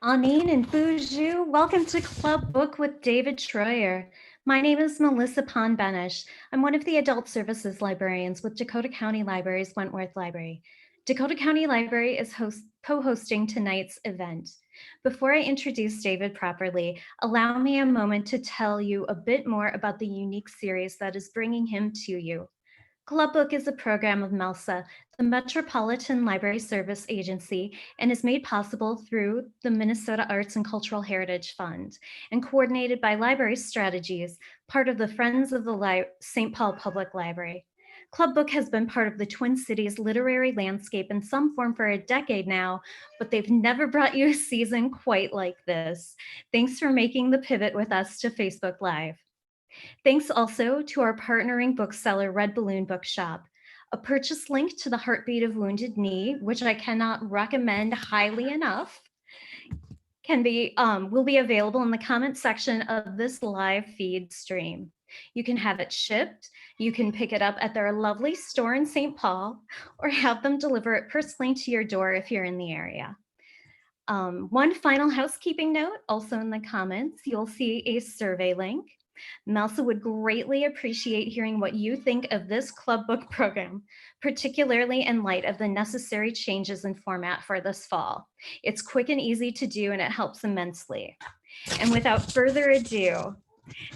Anine and Buju, welcome to Club Book with David Treuer. My name is Melissa Pon-Benish. I'm one of the adult services librarians with Dakota County Library's Wentworth Library. Dakota County Library is co-hosting tonight's event. Before I introduce David properly, allow me a moment to tell you a bit more about the unique series that is bringing him to you. Club Book is a program of MELSA, the Metropolitan Library Service Agency, and is made possible through the Minnesota Arts and Cultural Heritage Fund and coordinated by Library Strategies, part of the Friends of the St. Paul Public Library. Club Book has been part of the Twin Cities literary landscape in some form for a decade now, but they've never brought you a season quite like this. Thanks for making the pivot with us to Facebook Live. Thanks also to our partnering bookseller, Red Balloon Bookshop. A purchase link to The Heartbeat of Wounded Knee, which I cannot recommend highly enough, will be available in the comment section of this live feed stream. You can have it shipped, you can pick it up at their lovely store in St. Paul, or have them deliver it personally to your door if you're in the area. One final housekeeping note, also in the comments, you'll see a survey link. MELSA would greatly appreciate hearing what you think of this Club Book program, particularly in light of the necessary changes in format for this fall. It's quick and easy to do, and it helps immensely. And without further ado,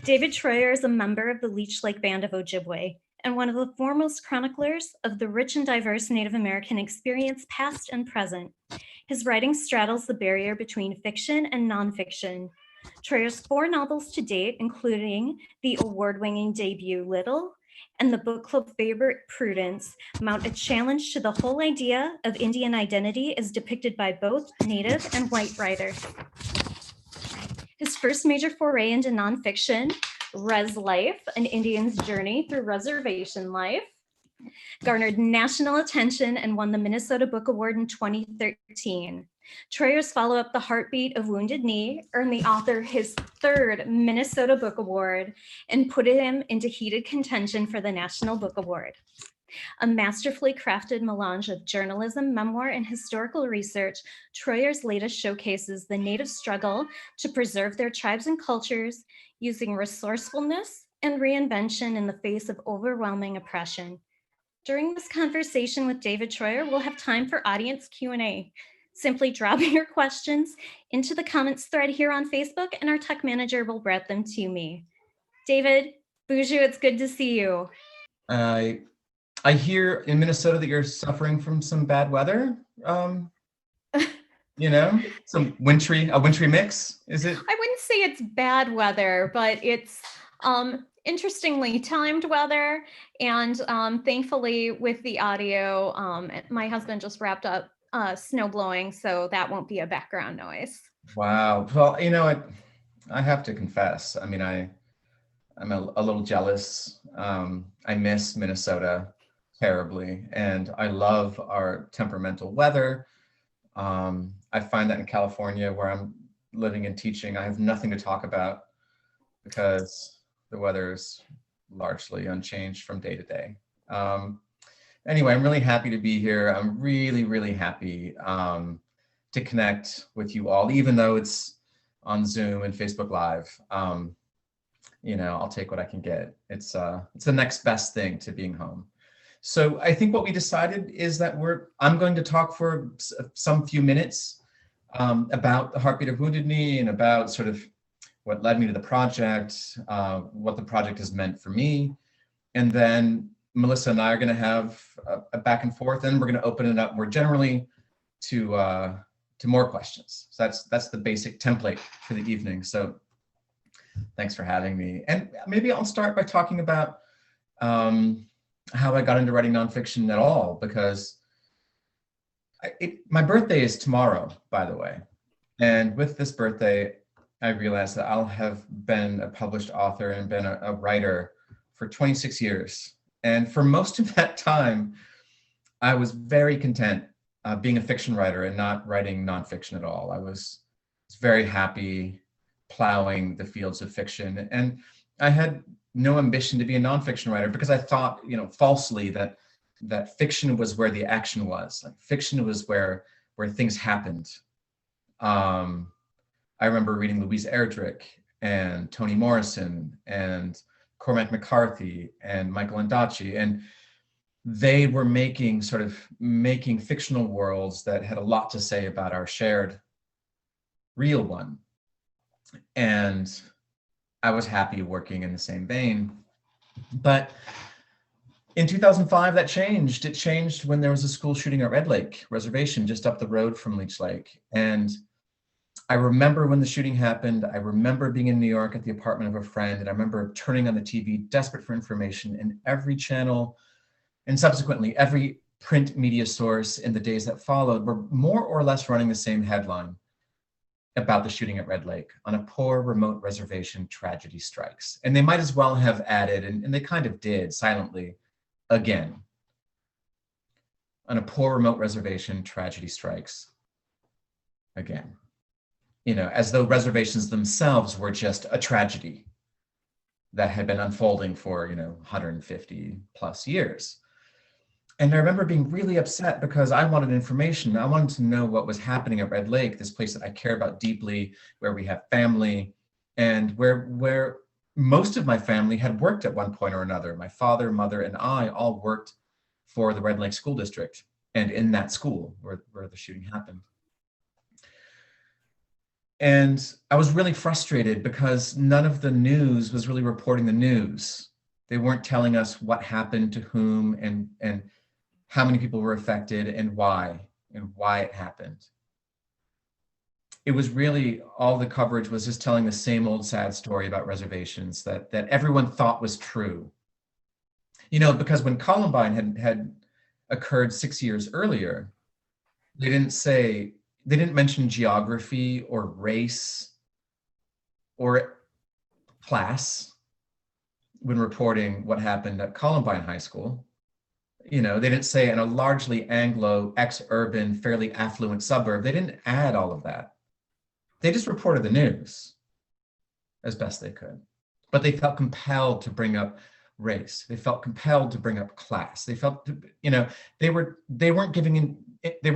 David Treuer is a member of the Leech Lake Band of Ojibwe and one of the foremost chroniclers of the rich and diverse Native American experience, past and present. His writing straddles the barrier between fiction and nonfiction. Treuer's 4 novels to date, including the award-winning debut Little and the book club favorite Prudence, mount a challenge to the whole idea of Indian identity as depicted by both Native and white writers. His first major foray into nonfiction, Rez Life, an Indian's journey through reservation life, garnered national attention and won the Minnesota Book Award in 2013. Treuer's follow-up, The Heartbeat of Wounded Knee, earned the author his 3rd Minnesota Book Award and put him into heated contention for the National Book Award. A masterfully crafted melange of journalism, memoir, and historical research, Treuer's latest showcases the Native struggle to preserve their tribes and cultures using resourcefulness and reinvention in the face of overwhelming oppression. During this conversation with David Treuer, we'll have time for audience Q&A. Simply drop your questions into the comments thread here on Facebook, and our tech manager will route them to me. David, Buju, it's good to see you. I hear in Minnesota that you're suffering from some bad weather. You know, a wintry mix, is it? I wouldn't say it's bad weather, but it's interestingly timed weather. And thankfully with the audio, my husband just wrapped up snow blowing, so that won't be a background noise. Wow. Well, you know, I have to confess, I mean, I'm a little jealous. I miss Minnesota terribly, and I love our temperamental weather. I find that in California, where I'm living and teaching, I have nothing to talk about because the weather is largely unchanged from day to day. Anyway, I'm really happy to be here. I'm really, really happy to connect with you all, even though it's on Zoom and Facebook Live. You know, I'll take what I can get. It's the next best thing to being home. So I think what we decided is that I'm going to talk for some few minutes about The Heartbeat of Wounded Knee and about sort of what led me to the project, what the project has meant for me. And then Melissa and I are going to have a back and forth, and we're going to open it up more generally to more questions. So that's the basic template for the evening. So thanks for having me. And maybe I'll start by talking about how I got into writing nonfiction at all, because my birthday is tomorrow, by the way. And with this birthday, I realized that I'll have been a published author and been a writer for 26 years. And for most of that time, I was very content being a fiction writer and not writing nonfiction at all. I was very happy plowing the fields of fiction. And I had no ambition to be a nonfiction writer because I thought, you know, falsely that fiction was where the action was. Like, fiction was where things happened. I remember reading Louise Erdrich and Toni Morrison and Cormac McCarthy and Michael Ondaatje, and they were making fictional worlds that had a lot to say about our shared real one. And I was happy working in the same vein. But in 2005, that changed. It changed when there was a school shooting at Red Lake Reservation, just up the road from Leech Lake. And I remember when the shooting happened. I remember being in New York at the apartment of a friend, and I remember turning on the TV, desperate for information, and every channel, and subsequently every print media source in the days that followed, were more or less running the same headline about the shooting at Red Lake. On a poor remote reservation, tragedy strikes. And they might as well have added, and they kind of did silently, again. On a poor remote reservation, tragedy strikes again. You know, as though reservations themselves were just a tragedy that had been unfolding for, 150 plus years. And I remember being really upset because I wanted information. I wanted to know what was happening at Red Lake, this place that I care about deeply, where we have family, and where most of my family had worked at one point or another. My father, mother, and I all worked for the Red Lake School District, and in that school where the shooting happened. And I was really frustrated because none of the news was really reporting the news. They weren't telling us what happened to whom and how many people were affected and why it happened. It was really, all the coverage was just telling the same old sad story about reservations that everyone thought was true. Because when Columbine had occurred 6 years earlier, they didn't mention geography or race or class when reporting what happened at Columbine High School. They didn't say in a largely Anglo, ex-urban, fairly affluent suburb. They didn't add all of that. They just reported the news as best they could. But they felt compelled to bring up race. They felt compelled to bring up class. They felt, they weren't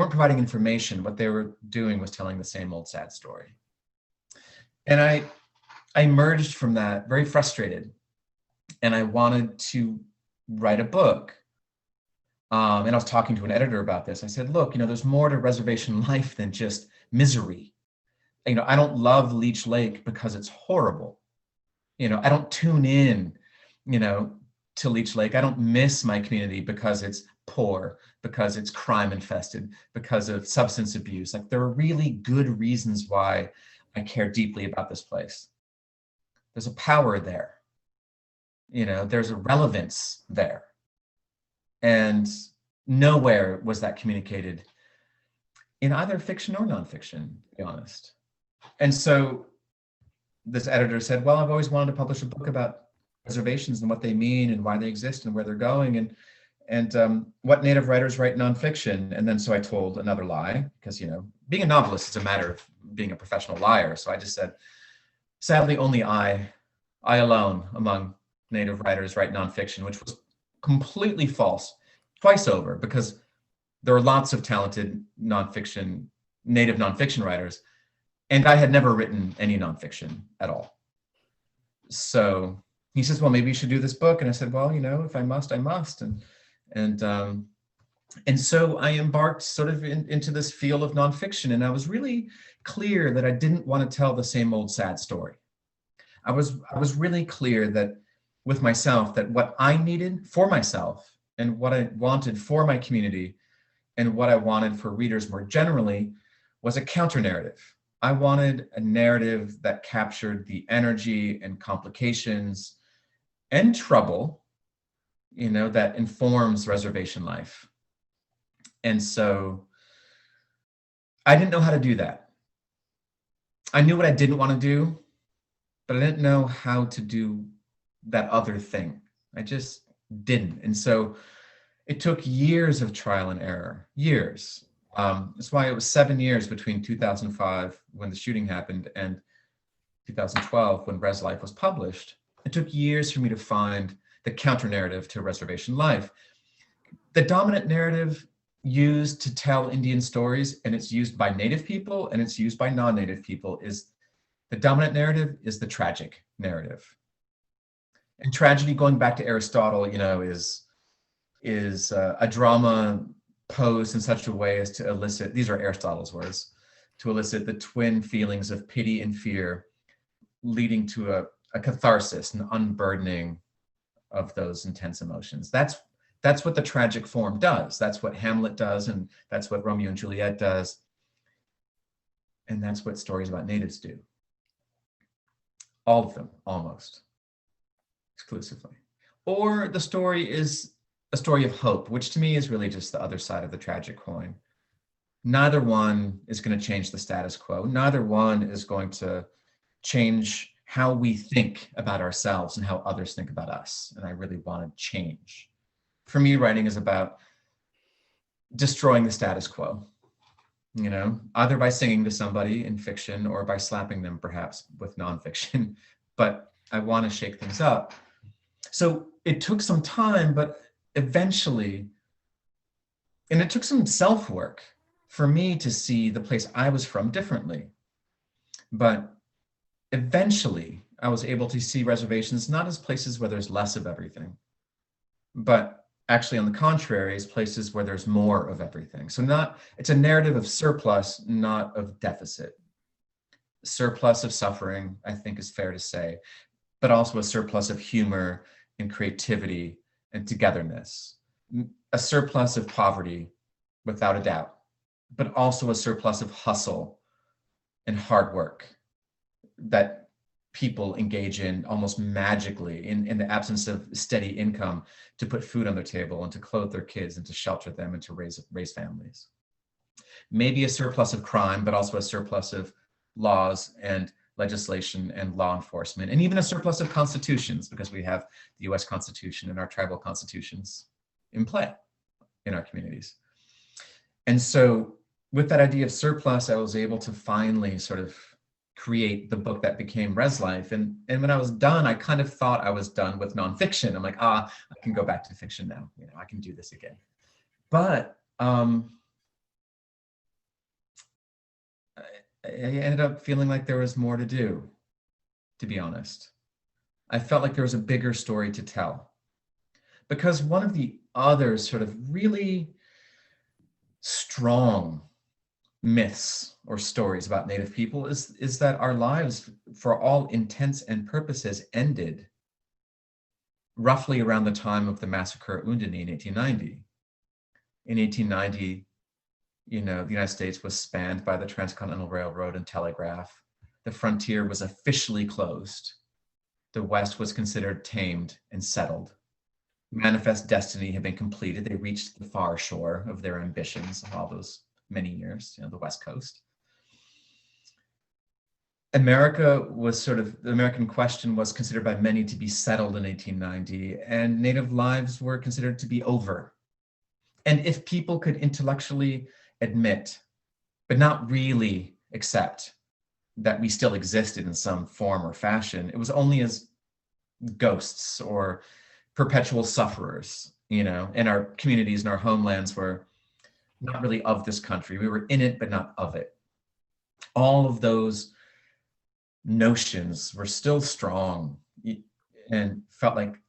providing information. What they were doing was telling the same old sad story. And I emerged from that very frustrated, and I wanted to write a book. And I was talking to an editor about this. I said, look, there's more to reservation life than just misery. I don't love Leech Lake because it's horrible. I don't tune in, to Leech Lake. I don't miss my community because it's poor, because it's crime infested, because of substance abuse. Like, there are really good reasons why I care deeply about this place. There's a power there. There's a relevance there. And nowhere was that communicated in either fiction or nonfiction, to be honest. And so this editor said, well, I've always wanted to publish a book about reservations and what they mean and why they exist and where they're going, and what Native writers write nonfiction. And then so I told another lie, because being a novelist is a matter of being a professional liar. So I just said, sadly, only I alone among Native writers write nonfiction, which was completely false twice over, because there are lots of talented Native nonfiction writers, and I had never written any nonfiction at all. So he says, well, maybe you should do this book. And I said, well, if I must, I must. And so I embarked sort of into this field of nonfiction. And I was really clear that I didn't want to tell the same old sad story. I was really clear that with myself, that what I needed for myself and what I wanted for my community and what I wanted for readers more generally was a counter narrative. I wanted a narrative that captured the energy and complications and trouble, that informs reservation life. And so I didn't know how to do that. I knew what I didn't want to do, but I didn't know how to do that other thing. I just didn't. And so it took years of trial and error, years. That's why it was 7 years between 2005, when the shooting happened, and 2012, when Rez Life was published. It took years for me to find the counter narrative to reservation life. The dominant narrative used to tell Indian stories, and it's used by Native people and it's used by non-Native people, is The dominant narrative is the tragic narrative. And tragedy, going back to Aristotle, you know, is a drama posed in such a way as to elicit, these are Aristotle's words, to elicit the twin feelings of pity and fear, leading to a catharsis, an unburdening of those intense emotions. That's what the tragic form does. That's what Hamlet does, and that's what Romeo and Juliet does. And that's what stories about natives do. All of them, almost exclusively. Or the story is a story of hope, which to me is really just the other side of the tragic coin. Neither one is going to change the status quo. Neither one is going to change how we think about ourselves and how others think about us. And I really want to change. For me, writing is about destroying the status quo, you know, either by singing to somebody in fiction or by slapping them perhaps with nonfiction. But I want to shake things up. So it took some time, but eventually, and it took some self-work for me to see the place I was from differently. But eventually, I was able to see reservations not as places where there's less of everything, but actually, on the contrary, as places where there's more of everything. So it's a narrative of surplus, not of deficit. Surplus of suffering, I think is fair to say, but also a surplus of humor and creativity and togetherness. A surplus of poverty, without a doubt, but also a surplus of hustle and hard work that people engage in almost magically in the absence of steady income to put food on their table and to clothe their kids and to shelter them and to raise families. Maybe a surplus of crime, but also a surplus of laws and legislation and law enforcement, and even a surplus of constitutions, because we have the US Constitution and our tribal constitutions in play in our communities. And so with that idea of surplus, I was able to finally sort of create the book that became Rez Life. And when I was done, I kind of thought I was done with nonfiction. I'm like, I can go back to fiction now. You know, I can do this again. But I ended up feeling like there was more to do, to be honest. I felt like there was a bigger story to tell. Because one of the other sort of really strong myths or stories about Native people is that our lives, for all intents and purposes, ended roughly around the time of the massacre at Undini in 1890. In 1890, you know, the United States was spanned by the Transcontinental Railroad and telegraph. The frontier was officially closed. The West was considered tamed and settled. Manifest destiny had been completed. They reached the far shore of their ambitions of all those many years, you know, the West Coast. America was the American question was considered by many to be settled in 1890, and Native lives were considered to be over. And if people could intellectually admit, but not really accept, that we still existed in some form or fashion, it was only as ghosts or perpetual sufferers, you know, and our communities and our homelands were not really of this country. We were in it, but not of it. All of those notions were still strong and felt like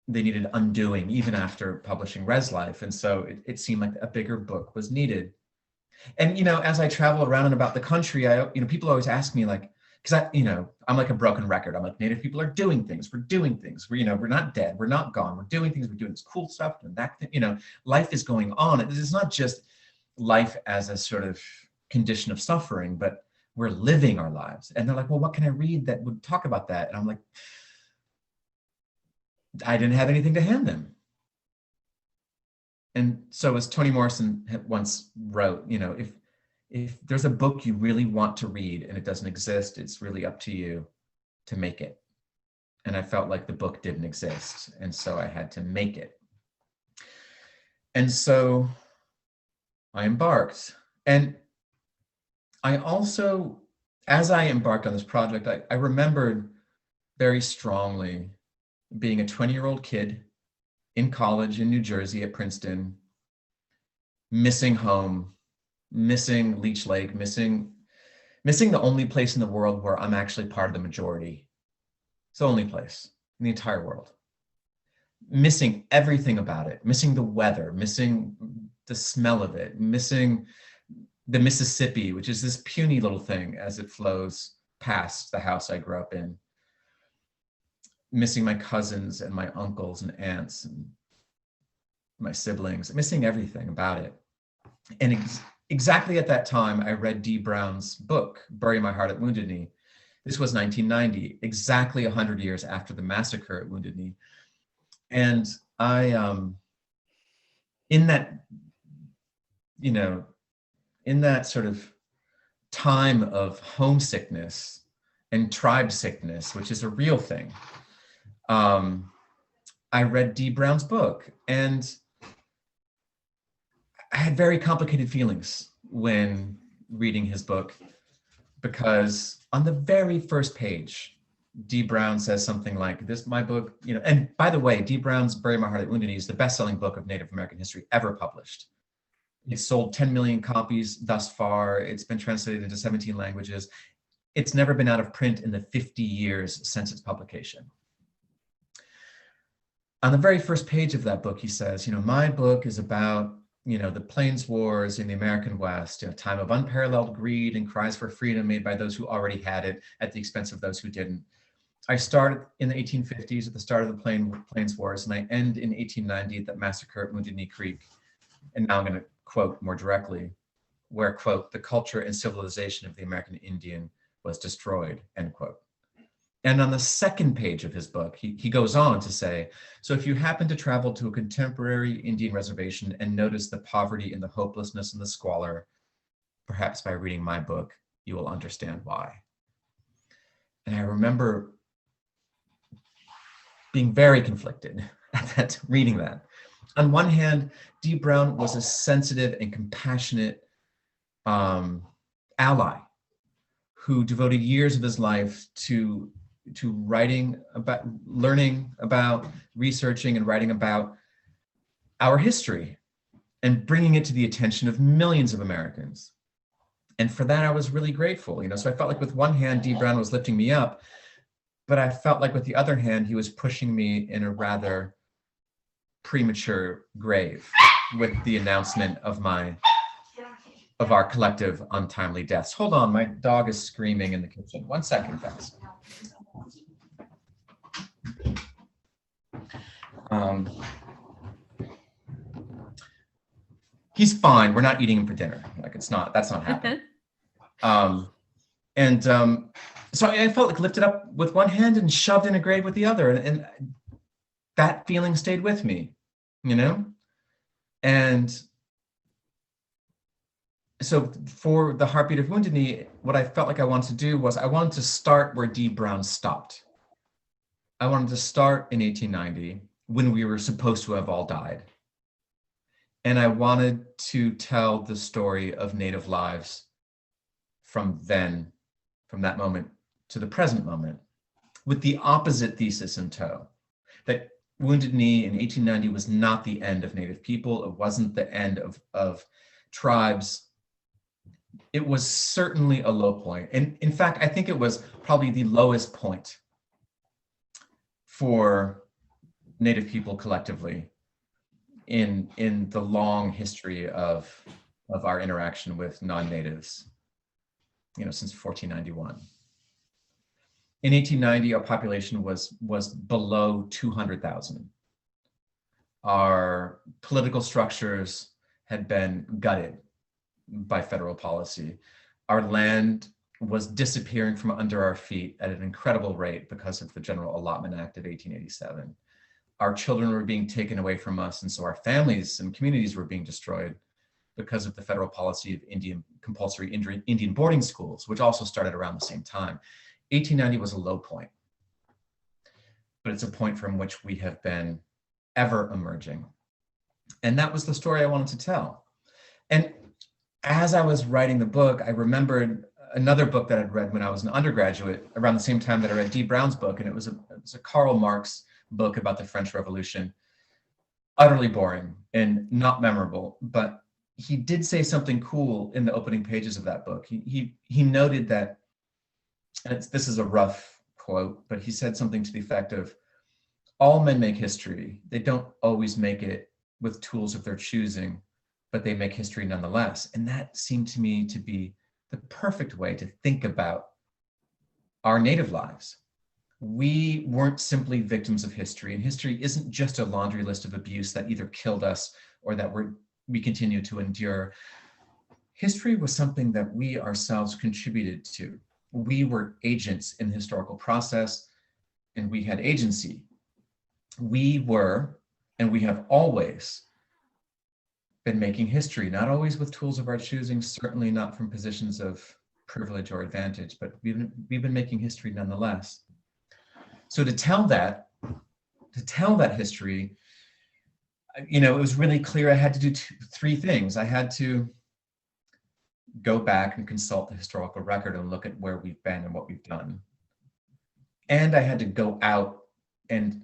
they needed undoing even after publishing Rez Life. And so it seemed like a bigger book was needed. And, you know, as I travel around and about the country, people always ask me, like, because I'm like a broken record. I'm like, Native people are doing things. We're doing things. We're not dead. We're not gone. We're doing things. We're doing this cool stuff and that thing. You know, life is going on. It's not just life as a sort of condition of suffering, but we're living our lives. And they're like, well, what can I read that would talk about that? And I'm like, I didn't have anything to hand them. And so as Toni Morrison once wrote, you know, if there's a book you really want to read and it doesn't exist, it's really up to you to make it. And I felt like the book didn't exist. And so I had to make it. And so I embarked. And I also, as I embarked on this project, I remembered very strongly being a 20-year-old kid in college in New Jersey at Princeton, missing home, missing Leech Lake, missing Missing the only place in the world where I'm actually part of the majority. It's the only place in the entire world. Missing everything about it, missing the weather, missing the smell of it, missing the Mississippi, which is this puny little thing as it flows past the house I grew up in. Missing my cousins and my uncles and aunts and my siblings, missing everything about it. And exactly at that time, I read Dee Brown's book, Bury My Heart at Wounded Knee. This was 1990, exactly 100 years after the massacre at Wounded Knee. And I, in that, in that sort of time of homesickness and tribe sickness, which is a real thing, I read Dee Brown's book, and I had very complicated feelings when reading his book, because on the very first page, Dee Brown says something like, this, my book, and by the way, Dee Brown's Bury My Heart at Wounded Knee is the best-selling book of Native American history ever published. It's sold 10 million copies thus far. It's been translated into 17 languages. It's never been out of print in the 50 years since its publication. On the very first page of that book, he says, my book is about, the Plains Wars in the American West, a time of unparalleled greed and cries for freedom made by those who already had it at the expense of those who didn't. I start in the 1850s at the start of the Plains Wars, and I end in 1890 at that massacre at Wounded Knee Creek. And now I'm going to quote more directly, where, quote, the culture and civilization of the American Indian was destroyed, end quote. And on the second page of his book, he goes on to say, so if you happen to travel to a contemporary Indian reservation and notice the poverty and the hopelessness and the squalor, perhaps by reading my book, you will understand why. And I remember being very conflicted at reading that. On one hand, Dee Brown was a sensitive and compassionate ally who devoted years of his life to writing about, learning about, researching and writing about our history and bringing it to the attention of millions of Americans. And for that, I was really grateful. So I felt like with one hand, Dee Brown was lifting me up, but I felt like with the other hand, he was pushing me in a rather premature grave with the announcement of our collective untimely deaths. Hold on, my dog is screaming in the kitchen. 1 second, guys. He's fine. We're not eating him for dinner. That's not happening. So I felt like lifted up with one hand and shoved in a grave with the other. And that feeling stayed with me, And so for the Heartbeat of Wounded Knee, what I felt like I wanted to do was I wanted to start where Dee Brown stopped. I wanted to start in 1890 when we were supposed to have all died. And I wanted to tell the story of Native lives from that moment to the present moment, with the opposite thesis in tow, that Wounded Knee in 1890 was not the end of Native people. It wasn't the end of tribes. It was certainly a low point. And in fact, I think it was probably the lowest point for Native people collectively in the long history of our interaction with non-natives, since 1491. In 1890, our population was below 200,000. Our political structures had been gutted by federal policy. Our land was disappearing from under our feet at an incredible rate because of the General Allotment Act of 1887. Our children were being taken away from us, and so our families and communities were being destroyed because of the federal policy of compulsory Indian boarding schools, which also started around the same time. 1890 was a low point, but it's a point from which we have been ever emerging. And that was the story I wanted to tell. And as I was writing the book, I remembered another book that I'd read when I was an undergraduate around the same time that I read Dee Brown's book, and it was a Karl Marx book about the French Revolution. Utterly boring and not memorable, but he did say something cool in the opening pages of that book. He noted that, and this is a rough quote, but he said something to the effect of, all men make history. They don't always make it with tools of their choosing, but they make history nonetheless. And that seemed to me to be the perfect way to think about our Native lives. We weren't simply victims of history, and history isn't just a laundry list of abuse that either killed us or that we continue to endure. History was something that we ourselves contributed to. We were agents in the historical process, and we had agency. We were, and we have always been making history, not always with tools of our choosing, certainly not from positions of privilege or advantage, but we've been making history nonetheless. So to tell that history, you know, it was really clear I had to do three things. I had to go back and consult the historical record and look at where we've been and what we've done. And I had to go out and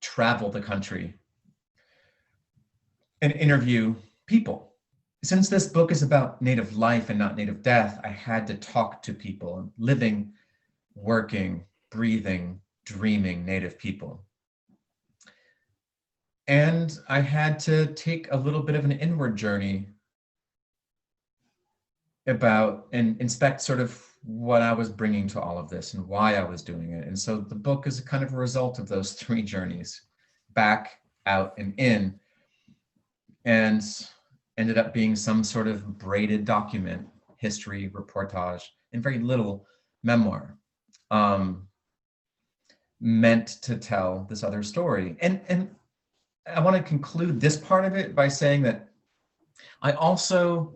travel the country and interview people. Since this book is about Native life and not Native death, I had to talk to people, living, working, breathing, dreaming Native people. And I had to take a little bit of an inward journey about and inspect sort of what I was bringing to all of this and why I was doing it. And so the book is kind of a result of those three journeys, back, out, and in, and ended up being some sort of braided document, history, reportage, and very little memoir, meant to tell this other story. And I want to conclude this part of it by saying that I also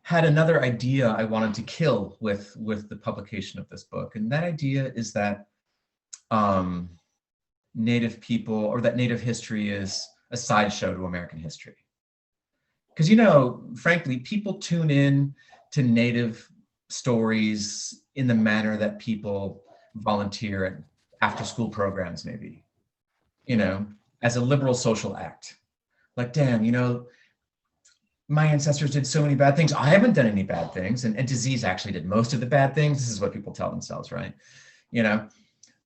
had another idea I wanted to kill with the publication of this book. And that idea is that Native people, or that Native history is a sideshow to American history. Because, you know, frankly, people tune in to Native stories in the manner that people volunteer at after-school programs, maybe, you know, as a liberal social act. Like, damn, you know, my ancestors did so many bad things. I haven't done any bad things. And disease actually did most of the bad things. This is what people tell themselves, right? You know,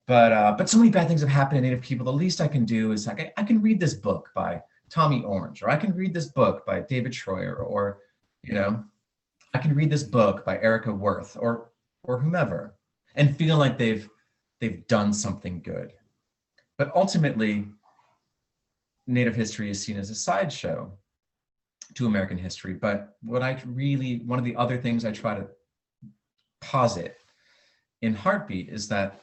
but so many bad things have happened to Native people. The least I can do is like, I can read this book by Tommy Orange, or I can read this book by David Treuer, or, you know, I can read this book by Erica Worth, or whomever, and feel like they've done something good. But ultimately, Native history is seen as a sideshow to American history. But one of the other things I try to posit in Heartbeat is that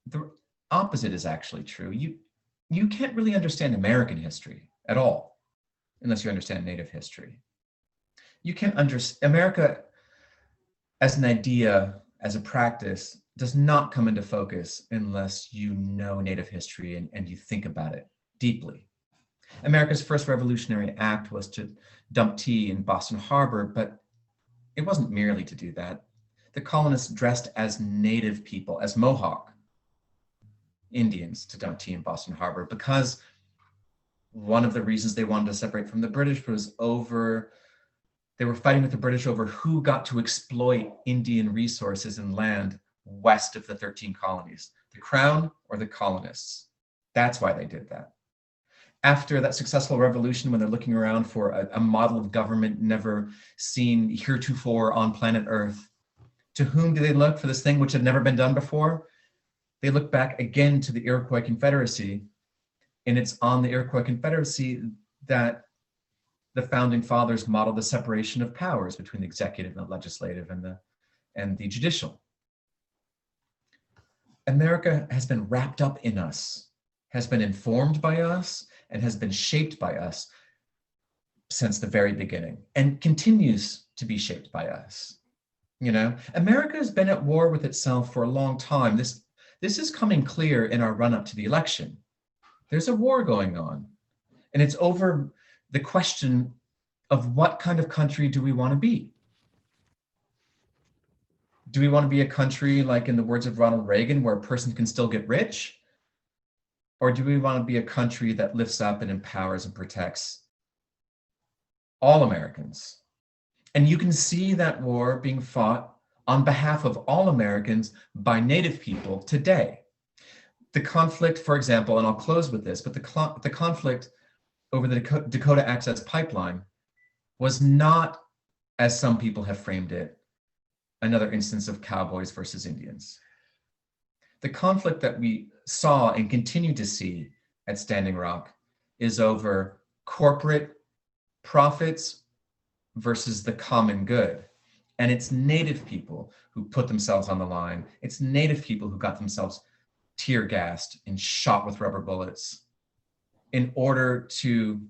the opposite is actually true. You can't really understand American history at all unless you understand Native history. You can't understand America as an idea, as a practice, does not come into focus unless you know Native history and you think about it deeply. America's first revolutionary act was to dump tea in Boston Harbor, but it wasn't merely to do that. The colonists dressed as Native people, as Mohawk Indians, to dump tea in Boston Harbor, because one of the reasons they wanted to separate from the British was they were fighting with the British over who got to exploit Indian resources and land west of the 13 colonies, the Crown or the colonists. That's why they did that. After that successful revolution, when they're looking around for a model of government never seen heretofore on planet Earth, to whom do they look for this thing which had never been done before? They look back again to the Iroquois Confederacy, and it's on the Iroquois Confederacy that the founding fathers modeled the separation of powers between the executive and the legislative and the judicial. America has been wrapped up in us, has been informed by us, and has been shaped by us since the very beginning, and continues to be shaped by us. You know, America has been at war with itself for a long time. This is coming clear in our run-up to the election. There's a war going on, and it's over the question of what kind of country do we want to be? Do we want to be a country, like in the words of Ronald Reagan, where a person can still get rich? Or do we want to be a country that lifts up and empowers and protects all Americans. And you can see that war being fought on behalf of all Americans by Native people today. The conflict, for example, and I'll close with this, but the conflict over the Dakota Access Pipeline was not, as some people have framed it, another instance of cowboys versus Indians. The conflict that we saw and continue to see at Standing Rock is over corporate profits versus the common good. And it's Native people who put themselves on the line. It's Native people who got themselves tear gassed and shot with rubber bullets in order to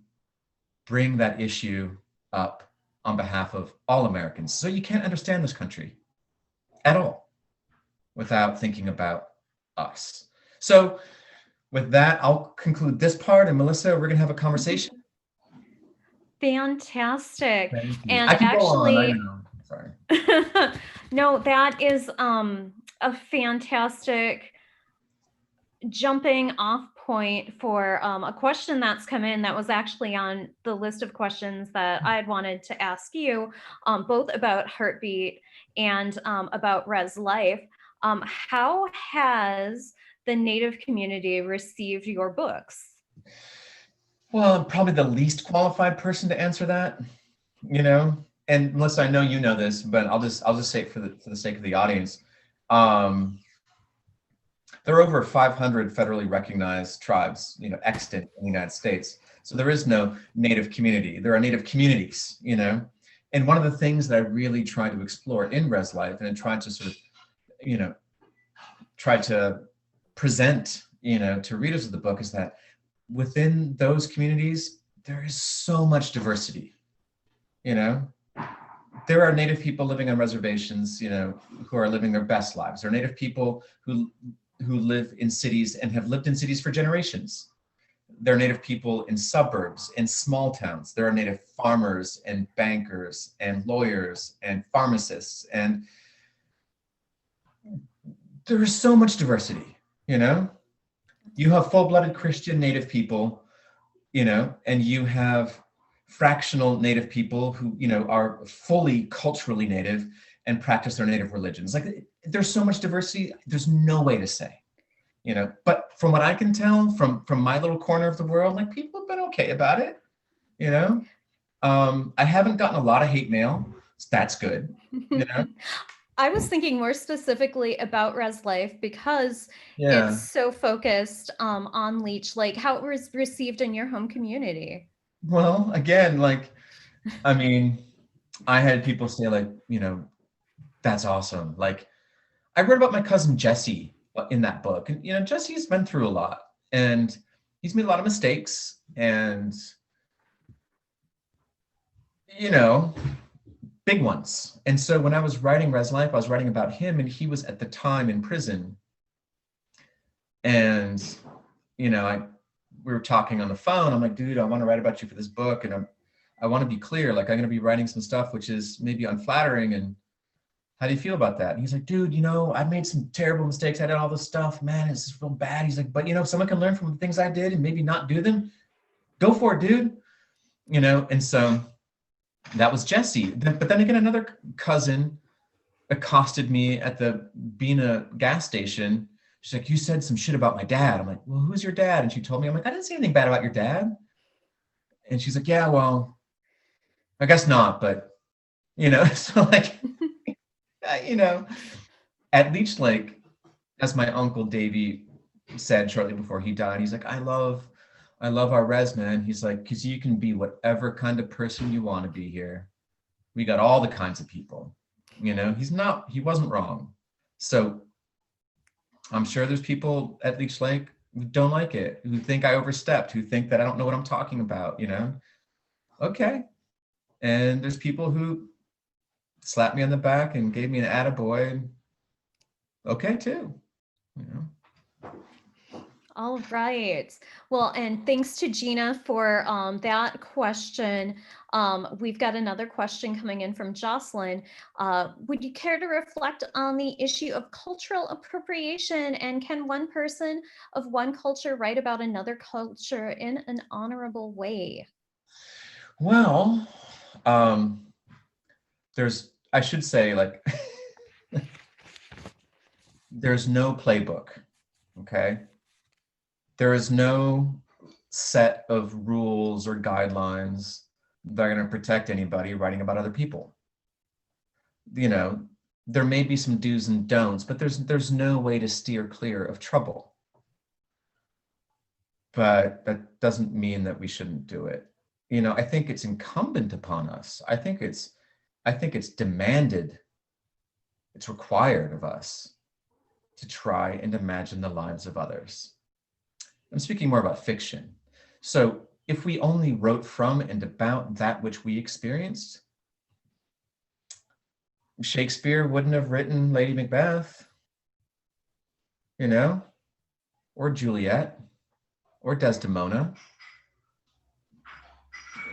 bring that issue up on behalf of all Americans. So you can't understand this country at all without thinking about us. So with that, I'll conclude this part, and Melissa, we're gonna have a conversation. Fantastic. And I can actually, go on, I know. Sorry. no, that is a fantastic jumping off point for a question that's come in that was actually on the list of questions that I had wanted to ask you, both about Heartbeat and about Rez Life. How has the Native community received your books? Well, I'm probably the least qualified person to answer that, you know. And Melissa, I know you know this, but I'll just say it for the sake of the audience. There are over 500 federally recognized tribes, you know, extant in the United States. So there is no Native community. There are Native communities, you know. And one of the things that I really tried to explore in Rez Life, and I tried to sort of, you know, try to present, you know, to readers of the book, is that within those communities, there is so much diversity, you know. There are Native people living on reservations, you know, who are living their best lives. There are Native people who live in cities and have lived in cities for generations. There are Native people in suburbs, in small towns. There are Native farmers and bankers and lawyers and pharmacists. And there is so much diversity, you know. You have full-blooded Christian Native people, you know, and you have fractional Native people who, you know, are fully culturally Native and practice their Native religions. Like, there's so much diversity, there's no way to say, you know. But from what I can tell, from my little corner of the world, like, people have been okay about it, you know. I haven't gotten a lot of hate mail, so that's good, you know. I was thinking more specifically about Rez Life because Yeah. it's so focused on Leech Lake. How it was received in your home community? Well, again, like, I mean, I had people say, like, you know, that's awesome. Like, I read about my cousin Jesse in that book, and, you know, Jesse's been through a lot, and he's made a lot of mistakes, and, you know, big ones. And so when I was writing Rez Life, I was writing about him, and he was at the time in prison. And, you know, we were talking on the phone. I'm like, dude, I want to write about you for this book, and I want to be clear. Like, I'm going to be writing some stuff which is maybe unflattering, and how do you feel about that? And he's like, dude, you know, I made some terrible mistakes. I did all this stuff, man. It's just real bad. He's like, but, you know, if someone can learn from the things I did and maybe not do them, go for it, dude. You know, and so that was Jesse. But then again, another cousin accosted me at the Bina gas station. She's like, you said some shit about my dad. I'm like, well, who's your dad? And she told me. I'm like, I didn't say anything bad about your dad. And she's like, yeah, well, I guess not, but, you know. So, like, you know, at Leech Lake, as my uncle Davey said shortly before he died, he's like, I love our Rez, man. He's like, because you can be whatever kind of person you want to be here. We got all the kinds of people, you know. He wasn't wrong. So I'm sure there's people at Leech Lake who don't like it, who think I overstepped, who think that I don't know what I'm talking about, you know. Okay. And there's people who slapped me on the back and gave me an attaboy. Okay, too, you know. All right. Well, and thanks to Gina for that question. We've got another question coming in from Jocelyn. Would you care to reflect on the issue of cultural appropriation, and can one person of one culture write about another culture in an honorable way? Well, I should say, like, there's no playbook, okay? There is no set of rules or guidelines that are going to protect anybody writing about other people. You know, there may be some do's and don'ts, but there's no way to steer clear of trouble. But that doesn't mean that we shouldn't do it. You know, I think it's incumbent upon us. I think it's demanded, it's required of us to try and imagine the lives of others. I'm speaking more about fiction. So if we only wrote from and about that which we experienced, Shakespeare wouldn't have written Lady Macbeth, you know, or Juliet, or Desdemona.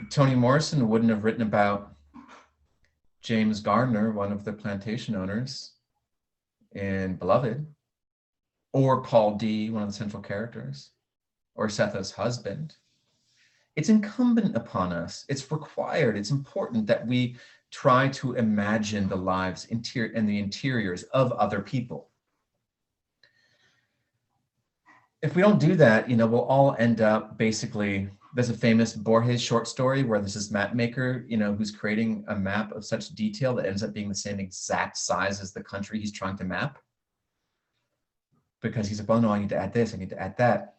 Toni Morrison wouldn't have written about James Garner, one of the plantation owners in Beloved, or Paul D, one of the central characters, or Setha's husband. It's incumbent upon us, it's required, it's important that we try to imagine the lives and the interiors of other people. If we don't do that, you know, we'll all end up basically, there's a famous Borges short story where there's this map maker, you know, who's creating a map of such detail that ends up being the same exact size as the country he's trying to map. Because he's like, well, no, I need to add this, I need to add that.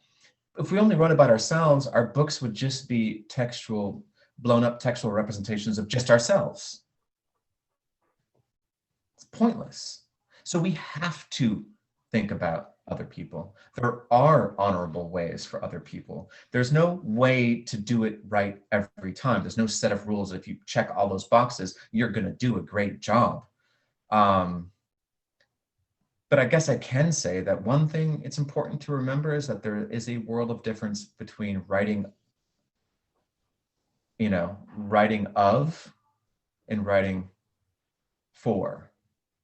If we only wrote about ourselves, our books would just be blown up textual representations of just ourselves. It's pointless. So we have to think about other people. There are honorable ways for other people. There's no way to do it right every time. There's no set of rules. If you check all those boxes, you're going to do a great job. But I guess I can say that one thing it's important to remember is that there is a world of difference between writing, you know, writing of and writing for,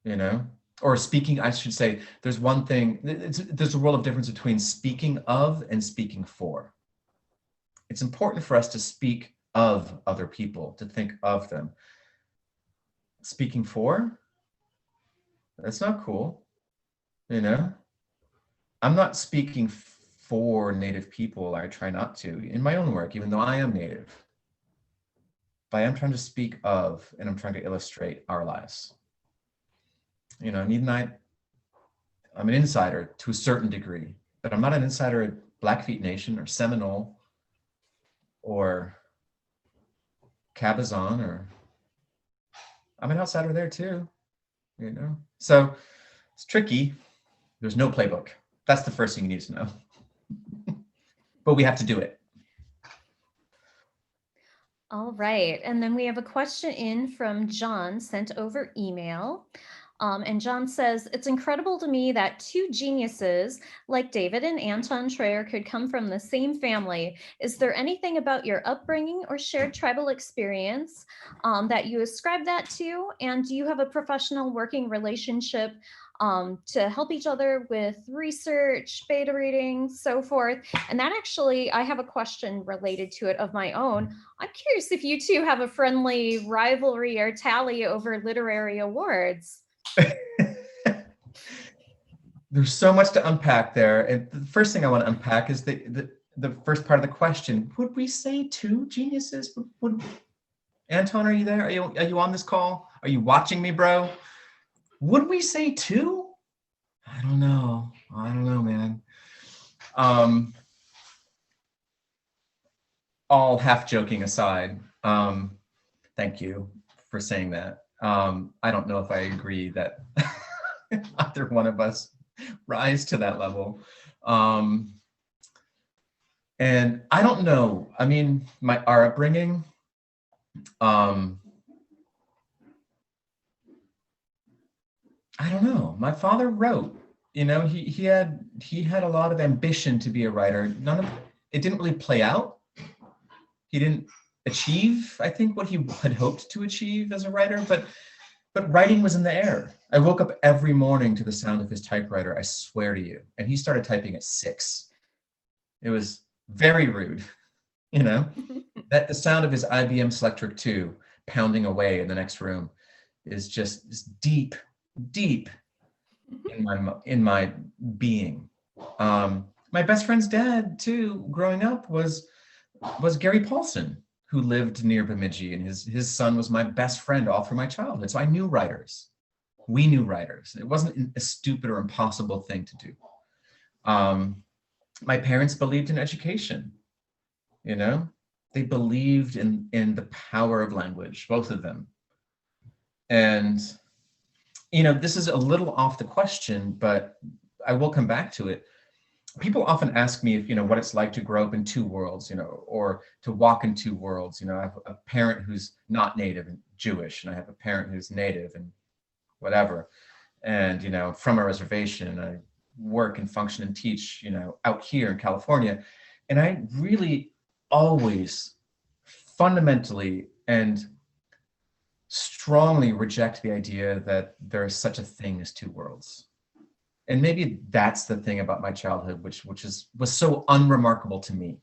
you know, or speaking, I should say, there's one thing, there's a world of difference between speaking of and speaking for. It's important for us to speak of other people, to think of them. Speaking for, that's not cool. You know, I'm not speaking for Native people. I try not to in my own work, even though I am Native. But I am trying to speak of, and I'm trying to illustrate our lives. You know, I'm an insider to a certain degree, but I'm not an insider at Blackfeet Nation or Seminole or Cabazon, or I'm an outsider there too, you know? So it's tricky. There's no playbook. That's the first thing you need to know. But we have to do it. All right. And then we have a question in from John sent over email. And John says, it's incredible to me that two geniuses like David and Anton Treuer could come from the same family. Is there anything about your upbringing or shared tribal experience that you ascribe that to? And do you have a professional working relationship to help each other with research, beta reading, so forth? And that actually, I have a question related to it of my own. I'm curious if you two have a friendly rivalry or tally over literary awards. There's so much to unpack there. And the first thing I want to unpack is the first part of the question. Would we say two geniuses? Anton, are you there? Are you on this call? Are you watching me, bro? Would we say two? I don't know, man. All half joking aside, thank you for saying that. I don't know if I agree that either one of us rise to that level. And I don't know, I mean, our upbringing, I don't know. My father wrote, you know, he had a lot of ambition to be a writer. It didn't really play out. He didn't achieve, I think, what he had hoped to achieve as a writer, but writing was in the air. I woke up every morning to the sound of his typewriter, I swear to you. And he started typing at 6. It was very rude, you know, that the sound of his IBM Selectric 2 pounding away in the next room is just deep, deep in my being. My best friend's dad too, growing up, was Gary Paulson, who lived near Bemidji, and his son was my best friend all through my childhood. So I knew writers. We knew writers. It wasn't a stupid or impossible thing to do. My parents believed in education. You know, they believed in the power of language, both of them. And you know, this is a little off the question, but I will come back to it. People often ask me if, you know, what it's like to grow up in two worlds, you know, or to walk in two worlds. You know, I have a parent who's not Native and Jewish, and I have a parent who's Native and whatever. And, you know, from a reservation, I work and function and teach, you know, out here in California. And I really always fundamentally and strongly reject the idea that there is such a thing as two worlds. And maybe that's the thing about my childhood, which was so unremarkable to me,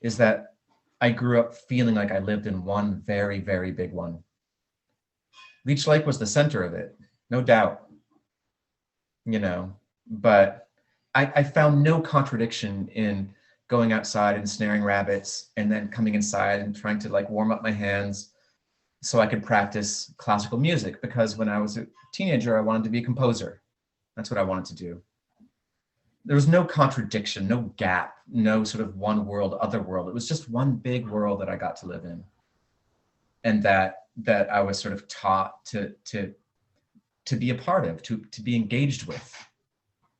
is that I grew up feeling like I lived in one very, very big one. Leech Lake was the center of it, no doubt, you know, but I found no contradiction in going outside and snaring rabbits and then coming inside and trying to like warm up my hands so I could practice classical music, because when I was a teenager, I wanted to be a composer. That's what I wanted to do. There was no contradiction, no gap, no sort of one world, other world. It was just one big world that I got to live in, and that I was sort of taught to be a part of, to be engaged with.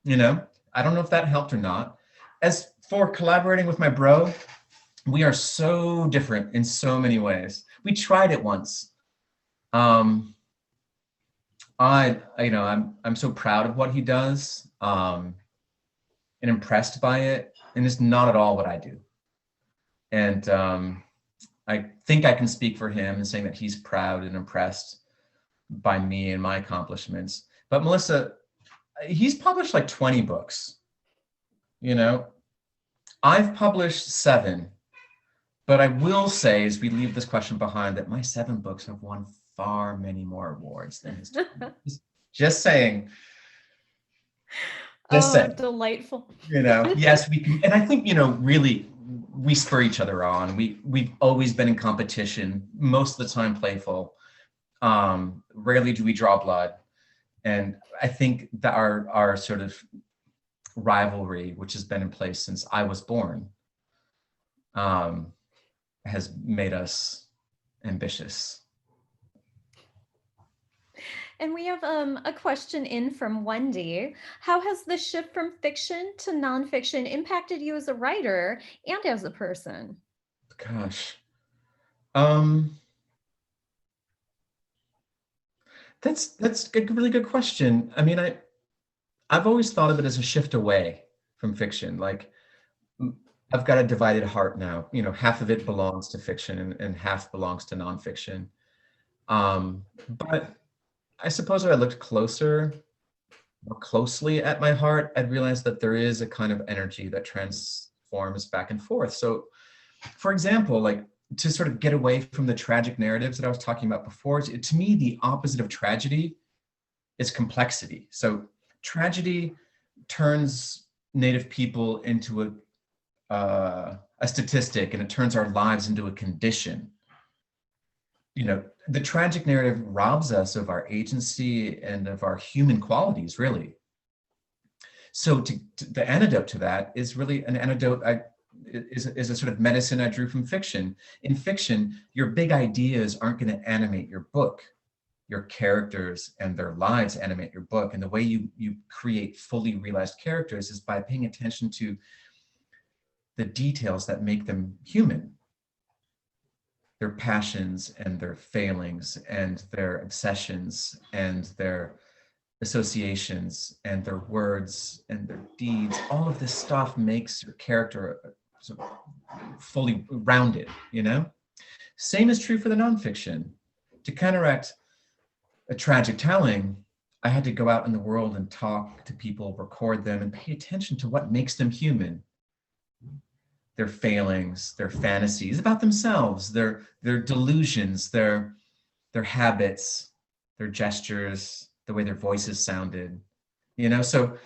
You know, I don't know if that helped or not. As for collaborating with my bro, we are so different in so many ways. We tried it once. I'm so proud of what he does, and impressed by it. And it's not at all what I do. And I think I can speak for him in saying that he's proud and impressed by me and my accomplishments. But Melissa, he's published like 20 books. You know, I've published 7. But I will say, as we leave this question behind, that my 7 books have won far many more awards than his 20. Just saying. Just saying. Delightful. You know, yes, we can. And I think, you know, really, we spur each other on. We've always been in competition, most of the time playful. Rarely do we draw blood. And I think that our sort of rivalry, which has been in place since I was born, has made us ambitious. And we have a question in from Wendy. How has the shift from fiction to nonfiction impacted you as a writer and as a person? Gosh. That's a really good question. I mean, I've always thought of it as a shift away from fiction. Like, I've got a divided heart now. You know, half of it belongs to fiction and half belongs to nonfiction. But I suppose if I looked more closely at my heart, I'd realize that there is a kind of energy that transforms back and forth. So, for example, like, to sort of get away from the tragic narratives that I was talking about before, to me, the opposite of tragedy is complexity. So tragedy turns Native people into a statistic, and it turns our lives into a condition. You know, the tragic narrative robs us of our agency and of our human qualities, really. So the antidote to that is really an antidote is a sort of medicine I drew from fiction. In fiction, your big ideas aren't going to animate your book. Your characters and their lives animate your book. And the way you create fully realized characters is by paying attention to the details that make them human. Their passions and their failings and their obsessions and their associations and their words and their deeds. All of this stuff makes your character sort of fully rounded, you know? Same is true for the nonfiction. To counteract a tragic telling, I had to go out in the world and talk to people, record them, and pay attention to what makes them human. their failings, their fantasies about themselves, their delusions, their habits, their gestures, the way their voices sounded, you know. So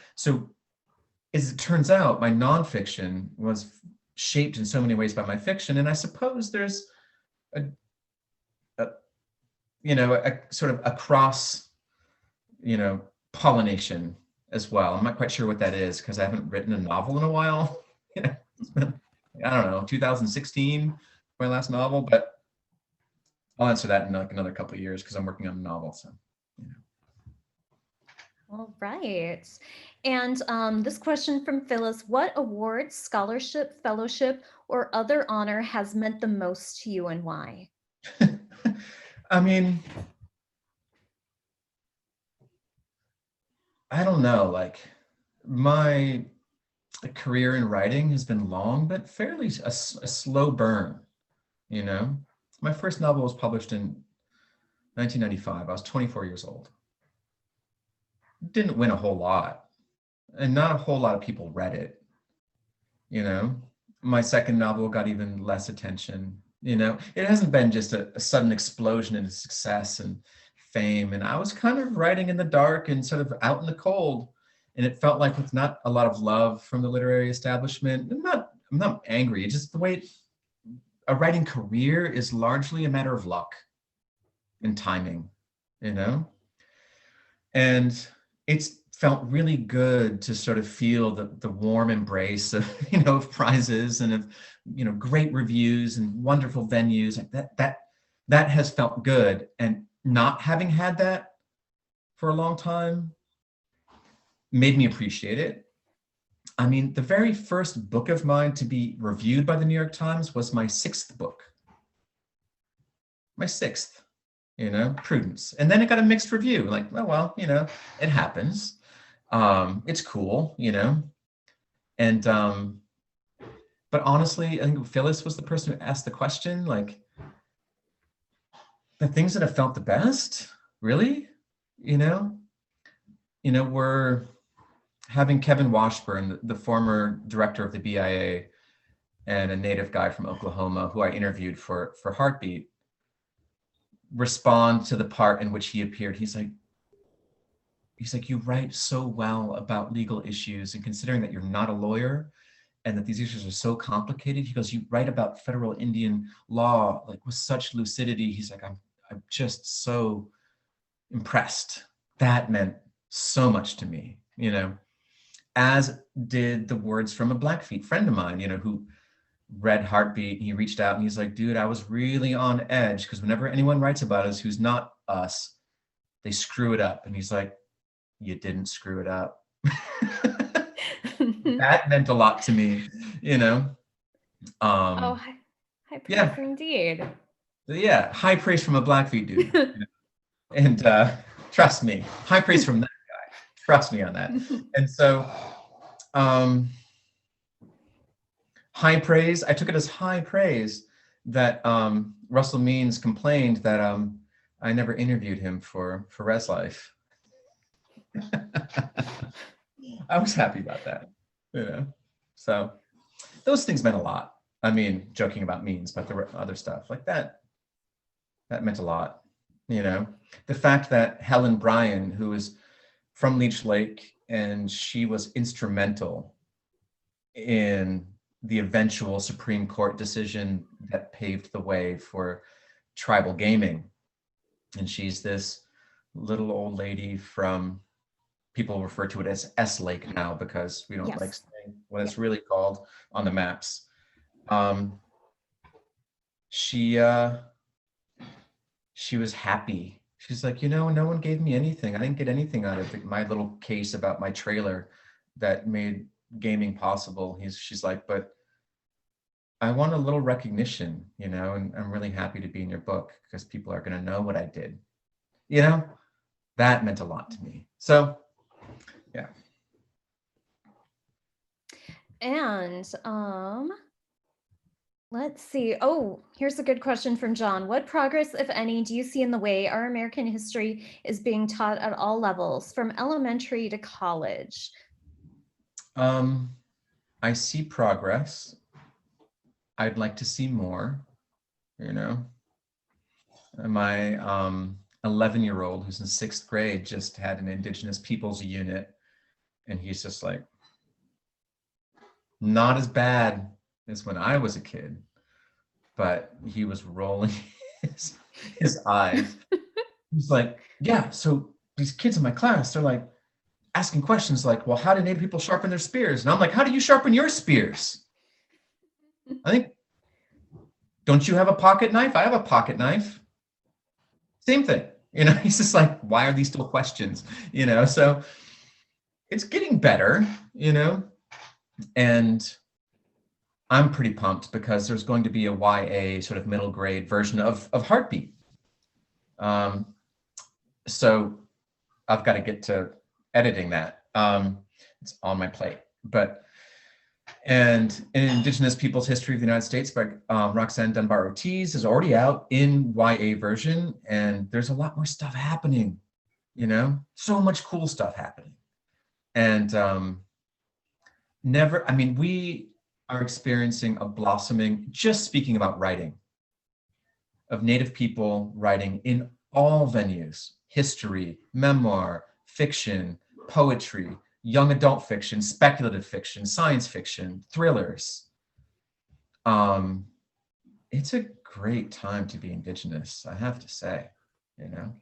as it turns out, my nonfiction was shaped in so many ways by my fiction, and I suppose there's a sort of a cross, pollination as well. I'm not quite sure what that is because I haven't written a novel in a while. It's been, I don't know, 2016, my last novel, but I'll answer that in like another couple of years because I'm working on a novel. So, All right. And this question from Phyllis, what award, scholarship, fellowship, or other honor has meant the most to you and why? I mean, I don't know, like my career in writing has been long, but fairly a slow burn, My first novel was published in 1995. I was 24 years old. Didn't win a whole lot, and not a whole lot of people read it. My second novel got even less attention. It hasn't been just a sudden explosion in success and fame. And I was kind of writing in the dark and sort of out in the cold. And it felt like with not a lot of love from the literary establishment. I'm not angry. It's just the way a writing career is largely a matter of luck and timing, And it's felt really good to sort of feel the warm embrace of, of prizes and of, great reviews and wonderful venues. Like that has felt good. And not having had that for a long time made me appreciate it. I mean, the very first book of mine to be reviewed by the New York Times was my sixth book. My sixth, Prudence. And then it got a mixed review. Like, oh, well, it happens. It's cool, And, but honestly, I think Phyllis was the person who asked the question, like, the things that have felt the best, really, we're having Kevin Washburn, the former director of the BIA and a native guy from Oklahoma who I interviewed for Heartbeat, respond to the part in which he appeared. He's like, you write so well about legal issues, and considering that you're not a lawyer and that these issues are so complicated, he goes, you write about federal Indian law like with such lucidity. He's like, I'm just so impressed. That meant so much to me, as did the words from a Blackfeet friend of mine, who read Heartbeat. He reached out and he's like, dude, I was really on edge because whenever anyone writes about us who's not us, they screw it up. And he's like, you didn't screw it up. That meant a lot to me, high praise indeed. Yeah, high praise from a Blackfeet dude. And trust me, high praise from that guy. Trust me on that. And so high praise, I took it as high praise that Russell Means complained that I never interviewed him for Rez Life. I was happy about that, So those things meant a lot. I mean, joking about Means, but the other stuff like that meant a lot. The fact that Helen Bryan, who is from Leech Lake, and she was instrumental in the eventual Supreme Court decision that paved the way for tribal gaming. And she's this little old lady from, people refer to it as S Lake now because we don't like saying what it's really called on the maps. She was happy. She's like, no one gave me anything. I didn't get anything out of my little case about my trailer that made gaming possible. She's like, but I want a little recognition, and I'm really happy to be in your book because people are going to know what I did. That meant a lot to me. So, yeah. And let's see. Oh, here's a good question from John. What progress, if any, do you see in the way our American history is being taught at all levels, from elementary to college? I see progress. I'd like to see more, you know. My 11-year-old who's in 6th grade just had an Indigenous Peoples unit, and he's just like, not as bad as when I was a kid, but he was rolling his eyes. He's like, yeah, so these kids in my class, they're like asking questions like, well, how do Native people sharpen their spears? And I'm like, how do you sharpen your spears? I think, don't you have a pocket knife? I have a pocket knife. Same thing. You know, he's just like, why are these still questions? You know, so it's getting better, you know, and I'm pretty pumped because there's going to be a YA sort of middle grade version of Heartbeat. So I've got to get to editing that. It's on my plate. And in Indigenous Peoples' History of the United States by Roxanne Dunbar Ortiz is already out in YA version, and there's a lot more stuff happening, you know, so much cool stuff happening. And we are experiencing a blossoming, just speaking about writing, of Native people writing in all venues: history, memoir, fiction, poetry, young adult fiction, speculative fiction, science fiction, thrillers. It's a great time to be Indigenous, I have to say, you know.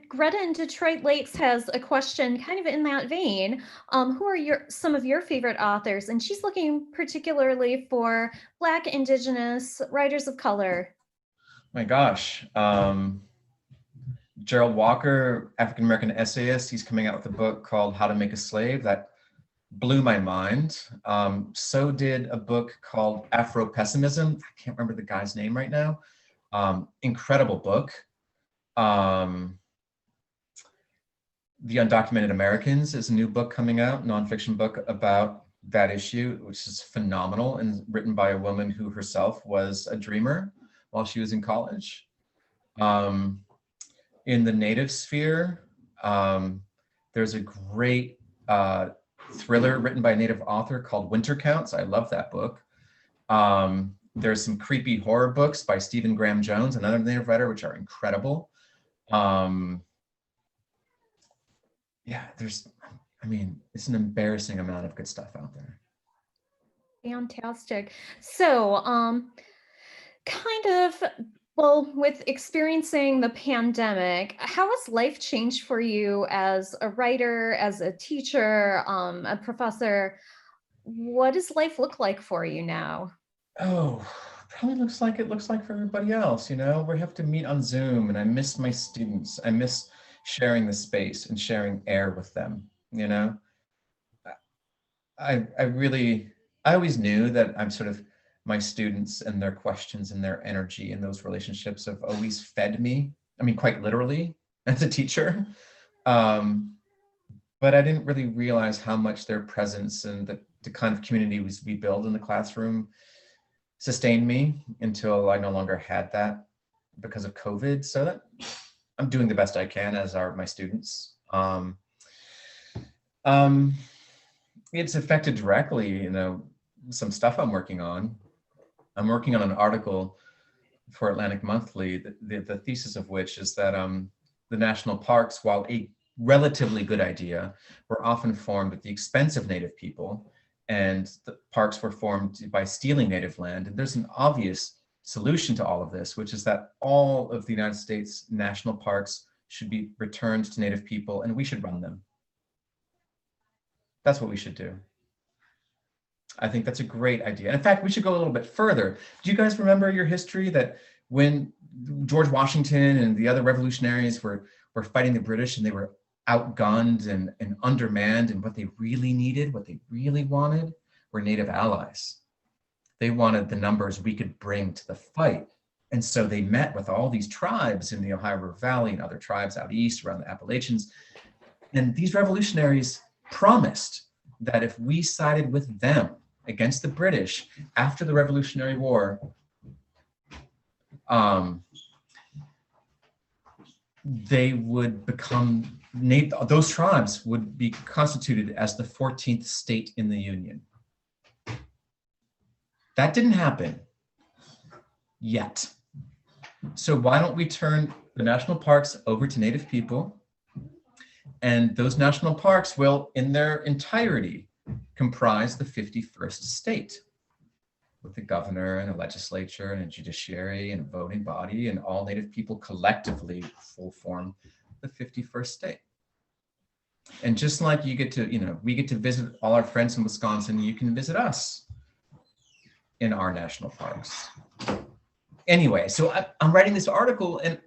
Greta in Detroit Lakes has a question kind of in that vein. Who are some of your favorite authors? And she's looking particularly for Black, Indigenous, writers of color. My gosh. Gerald Walker, African-American essayist, he's coming out with a book called How to Make a Slave that blew my mind. So did a book called Afro-Pessimism. I can't remember the guy's name right now. Incredible book. The Undocumented Americans is a new book coming out, nonfiction book about that issue, which is phenomenal and written by a woman who herself was a dreamer while she was in college. In the Native sphere, there's a great thriller written by a Native author called Winter Counts. I love that book. There's some creepy horror books by Stephen Graham Jones, another Native writer, which are incredible. Yeah, it's an embarrassing amount of good stuff out there. Fantastic. So, with experiencing the pandemic, how has life changed for you as a writer, as a teacher, a professor? What does life look like for you now? Oh, probably looks like it looks like for everybody else, you know. We have to meet on Zoom, and I miss my students. I miss sharing the space and sharing air with them, you know. I always knew that I'm sort of, my students and their questions and their energy and those relationships have always fed me. I mean, quite literally as a teacher. But I didn't really realize how much their presence and the kind of community we build in the classroom sustained me until I no longer had that because of COVID. So that I'm doing the best I can, as are my students. It's affected directly, you know, some stuff I'm working on. I'm working on an article for Atlantic Monthly, the thesis of which is that the national parks, while a relatively good idea, were often formed at the expense of Native people, and the parks were formed by stealing Native land. And there's an obvious solution to all of this, which is that all of the United States national parks should be returned to Native people, and we should run them. That's what we should do. I think that's a great idea. And in fact, we should go a little bit further. Do you guys remember your history that when George Washington and the other revolutionaries were fighting the British, and they were outgunned and undermanned, and what they really needed, what they really wanted, were Native allies. They wanted the numbers we could bring to the fight. And so they met with all these tribes in the Ohio River Valley and other tribes out east around the Appalachians. And these revolutionaries promised that if we sided with them against the British after the Revolutionary War, they would become, those tribes would be constituted as the 14th state in the Union. That didn't happen. yet. So why don't we turn the national parks over to Native people? And those national parks will, in their entirety, comprise the 51st state, with a governor and a legislature and a judiciary and a voting body, and all Native people collectively full form the 51st state. And just like you get to, we get to visit all our friends in Wisconsin, you can visit us in our national parks. Anyway, so I'm writing this article and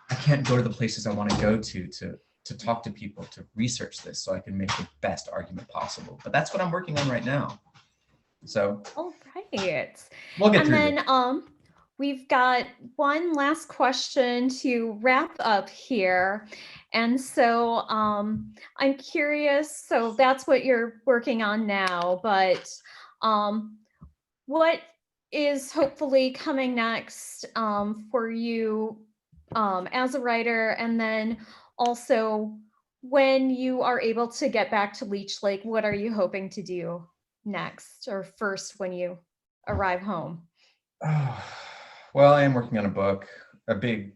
I can't go to the places I want to go to talk to people, to research this so I can make the best argument possible. But that's what I'm working on right now. So all right. We'll get through then this. We've got one last question to wrap up here. And so I'm curious, so that's what you're working on now, but what is hopefully coming next for you as a writer? And then also, when you are able to get back to Leech Lake, what are you hoping to do next or first when you arrive home? Well, I am working on a book, a big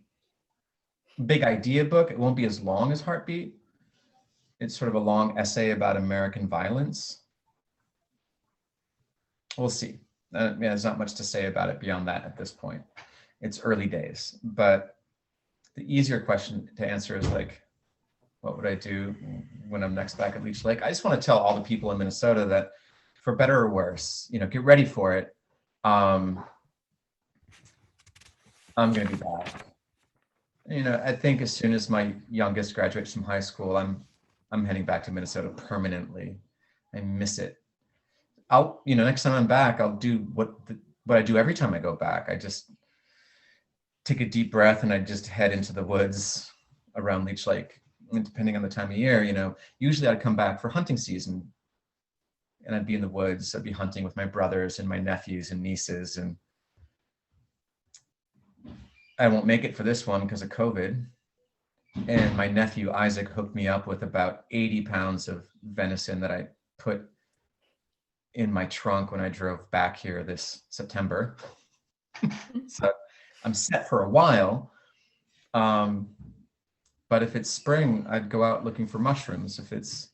idea book. It won't be as long as Heartbeat. It's sort of a long essay about American violence. We'll see. There's not much to say about it beyond that at this point. It's early days, but the easier question to answer is like, what would I do when I'm next back at Leech Lake? I just want to tell all the people in Minnesota that, for better or worse, get ready for it. I'm going to be back. I think as soon as my youngest graduates from high school, I'm heading back to Minnesota permanently. I miss it. Next time I'm back, I'll do what I do every time I go back. I just take a deep breath and I just head into the woods around Leech Lake. And depending on the time of year, usually I'd come back for hunting season and I'd be in the woods. I'd be hunting with my brothers and my nephews and nieces, and I won't make it for this one because of COVID. And my nephew Isaac hooked me up with about 80 pounds of venison that I put in my trunk when I drove back here this September. So I'm set for a while. But if it's spring, I'd go out looking for mushrooms. If it's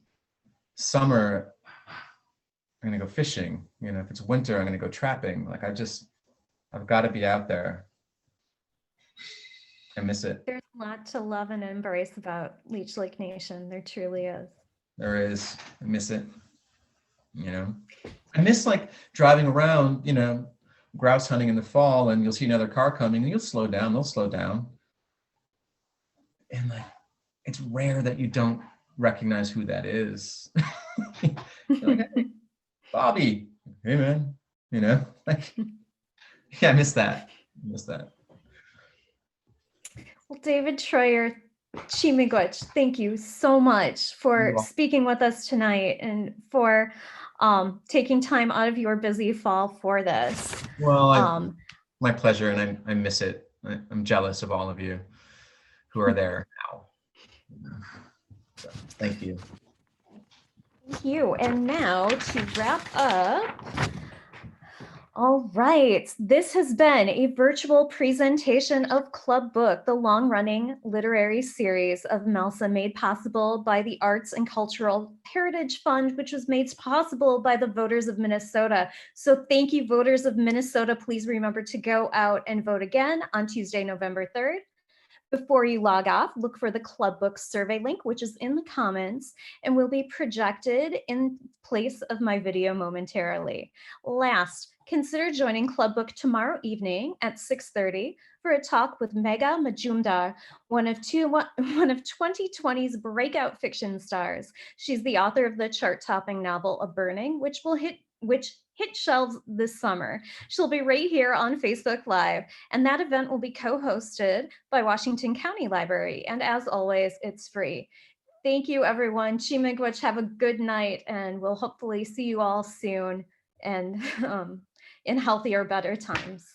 summer, I'm going to go fishing. If it's winter, I'm going to go trapping. Like I've got to be out there. I miss it. There's a lot to love and embrace about Leech Lake Nation. There truly is. There is. I miss it. I miss like driving around, grouse hunting in the fall, and you'll see another car coming and you'll slow down, they'll slow down. And like, it's rare that you don't recognize who that is. You're like, hey, Bobby, hey man, like, yeah, I miss that. Well, David Treuer, Chimigwech, thank you so much for speaking with us tonight and for taking time out of your busy fall for this. Well, my pleasure, and I miss it. I'm jealous of all of you who are there now. So, thank you. Thank you. And now to wrap up, all right, this has been a virtual presentation of Club Book, the long-running literary series of MELSA, made possible by the Arts and Cultural Heritage Fund, which was made possible by the voters of Minnesota. So thank you, voters of Minnesota. Please remember to go out and vote again on Tuesday, November 3rd. Before you log off, look for the Club Book survey link, which is in the comments and will be projected in place of my video momentarily. Last, consider joining Club Book tomorrow evening at 6:30 for a talk with Megha Majumdar, one of 2020's breakout fiction stars. She's the author of the chart-topping novel A Burning, which hit shelves this summer. She'll be right here on Facebook Live, and that event will be co-hosted by Washington County Library. And as always, it's free. Thank you, everyone. Chimigwech, have a good night, and we'll hopefully see you all soon and in healthier, better times.